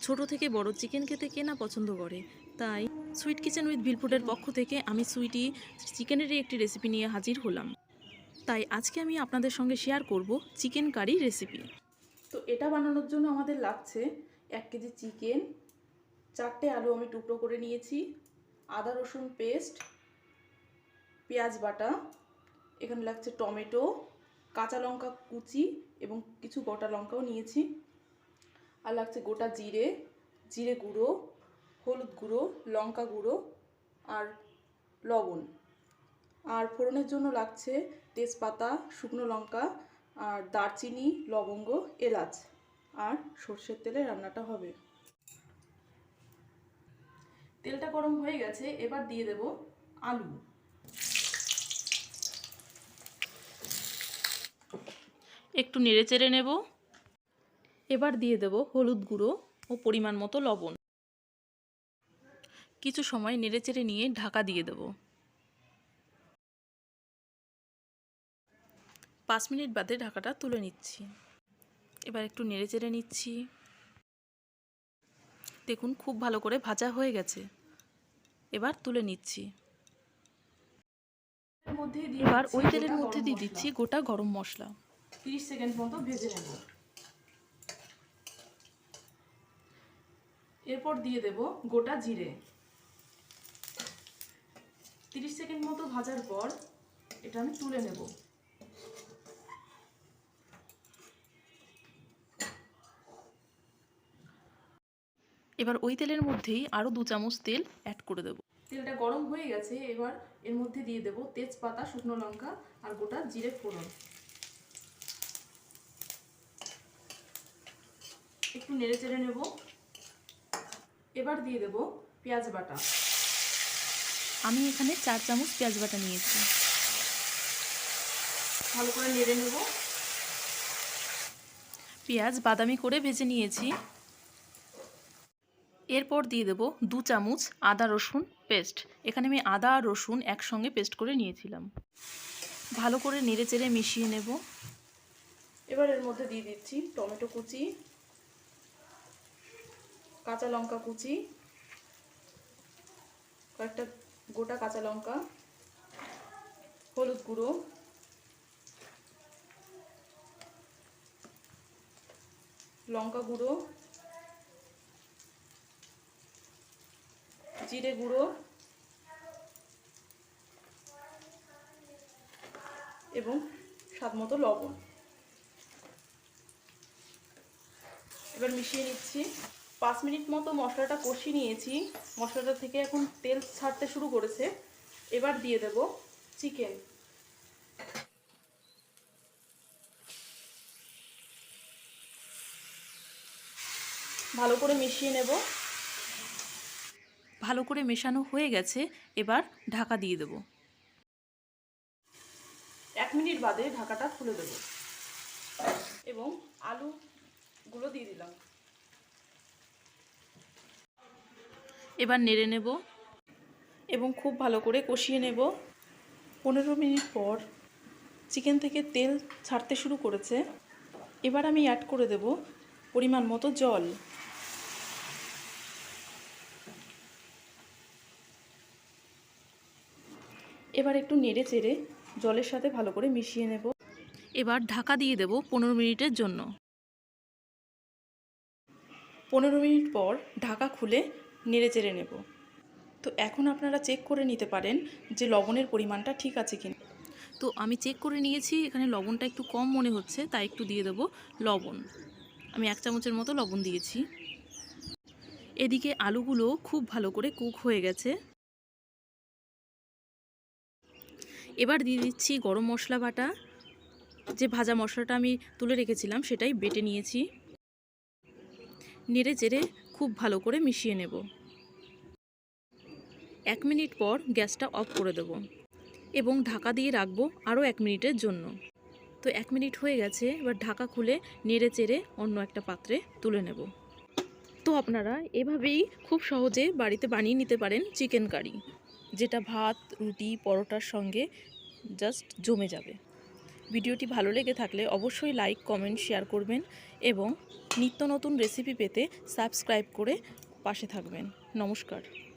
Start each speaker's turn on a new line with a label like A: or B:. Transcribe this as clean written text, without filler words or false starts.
A: ছোট থেকে বড় চিকেন খেতে কে না পছন্দ করে। তাই সুইট কিচেন উইথ ভিলফুডের পক্ষ থেকে আমি সুইটি চিকেনেরই একটি রেসিপি নিয়ে হাজির হলাম। তাই আজকে আমি আপনাদের সঙ্গে শেয়ার করব চিকেন কারি রেসিপি। তো এটা বানানোর জন্য আমাদের লাগছে 1 কেজি চিকেন, 4টে আলু আমি টুকরো করে নিয়েছি, আদা রসুন পেস্ট, পেঁয়াজ বাটা, এখানে লাগছে টমেটো, কাঁচা লঙ্কা কুচি এবং কিছু গোটা লঙ্কাও নিয়েছি, আর লাগছে গোটা জিরে, জিরে গুঁড়ো, হলুদ গুঁড়ো, লঙ্কা গুঁড়ো আর লবণ। আর ফোড়নের জন্য লাগছে তেজপাতা, শুকনো লঙ্কা আর দারচিনি, লবঙ্গ, এলাচ আর সর্ষের তেলে রান্নাটা হবে। তেলটা গরম হয়ে গেছে, এবার দিয়ে দেব আলু। একটু নেড়েচেড়ে নেব। এবার দিয়ে দেব হলুদ গুঁড়ো ও পরিমাণ মতো লবণ। কিছু সময় নেড়েচেড়ে নিয়ে ঢাকা দিয়ে দেব। 5 মিনিট বাদে ঢাকাটা তুলে নিচ্ছি। এবার একটু নেড়েচেড়ে নিচ্ছি। দেখুন খুব ভালো করে ভাজা হয়ে গেছে। এবার তুলে নিচ্ছি। এবার ওই তেলের মধ্যে দিয়ে দিচ্ছি গোটা গরম মশলা। 30 সেকেন্ড মতো ভেজে নেব। এরপর দিয়ে দেব গোটা জিরে। 30 সেকেন্ড মতো ভাজার পর এটা আমি তুলে নেব। এবার ওই তেলের মধ্যেই আরও 2 চামচ তেল অ্যাড করে দেব। তেলটা গরম হয়ে গেছে, এবার এর মধ্যে দিয়ে দেব তেজপাতা, শুকনো লঙ্কা আর গোটা জিরে ফোড়ন। একটু নেড়ে চেড়ে নেব। এবার দিয়ে দেব পেঁয়াজ বাটা। আমি এখানে 4 চামচ পেঁয়াজ বাটা নিয়েছি। ভালো করে নেড়ে নেব। পেঁয়াজ বাদামি করে ভেজে নিয়েছি। এরপর দিয়ে দেব 2 চামচ আদা রসুন পেস্ট। এখানে আমি আদা আর রসুন একসঙ্গে পেস্ট করে নিয়েছিলাম। ভালো করে নেড়ে চেড়ে মিশিয়ে নেব। এবার এর মধ্যে দিয়ে দিচ্ছি টমেটো কুচি, কাঁচা লঙ্কা কুচি, কয়েকটা গোটা কাঁচা লঙ্কা, হলুদ গুঁড়ো, লঙ্কা গুঁড়ো, জিরে গুঁড়ো এবং স্বাদমতো লবণ। এবার মিশিয়ে নিচ্ছি। 5 মিনিট মতো মশলাটা কষিয়ে নিয়েছি। মশলাটা থেকে এখন তেল ছাড়তে শুরু করেছে। এবার দিয়ে দেব চিকেন। ভালো করে মিশিয়ে নেব। ভালো করে মেশানো হয়ে গেছে, এবার ঢাকা দিয়ে দেব। 1 মিনিট বাদে ঢাকাটা খুলে দেব এবং আলুগুলো দিয়ে দিলাম। এবার নেড়ে নেব এবং খুব ভালো করে কষিয়ে নেব। 15 মিনিট পর চিকেন থেকে তেল ছাড়তে শুরু করেছে। এবার আমি অ্যাড করে দেব পরিমাণ মতো জল। এবার একটু নেড়ে চেড়ে জলের সাথে ভালো করে মিশিয়ে নেব। এবার ঢাকা দিয়ে দেব 15 মিনিটের জন্য। 15 মিনিট পর ঢাকা খুলে নেড়ে চেড়ে নেব। তো এখন আপনারা চেক করে নিতে পারেন যে লবণের পরিমাণটা ঠিক আছে কিনা। তো আমি চেক করে নিয়েছি, এখানে লবণটা একটু কম মনে হচ্ছে, তাই একটু দিয়ে দেব লবণ। আমি 1 চামচের মতো লবণ দিয়েছি। এদিকে আলুগুলো খুব ভালো করে কুক হয়ে গেছে। এবার দিয়ে দিচ্ছি গরম মশলা বাটা। যে ভাজা মশলাটা আমি তুলে রেখেছিলাম সেটাই বেটে নিয়েছি। নেড়ে চেড়ে খুব ভালো করে মিশিয়ে নেব। 1 মিনিট পর গ্যাসটা অফ করে দেব এবং ঢাকা দিয়ে রাখবো আরও 1 মিনিটের জন্য। তো 1 মিনিট হয়ে গেছে, এবার ঢাকা খুলে নেড়ে চেড়ে অন্য একটা পাত্রে তুলে নেব। তো আপনারা এভাবেই খুব সহজে বাড়িতে বানিয়ে নিতে পারেন চিকেন কারি, যেটা ভাত, রুটি, পরোটার সঙ্গে জাস্ট জমে যাবে। ভিডিওটি ভালো লেগে থাকলে অবশ্যই লাইক, কমেন্ট, শেয়ার করবেন এবং নিত্য নতুন রেসিপি পেতে সাবস্ক্রাইব করে পাশে থাকবেন। নমস্কার।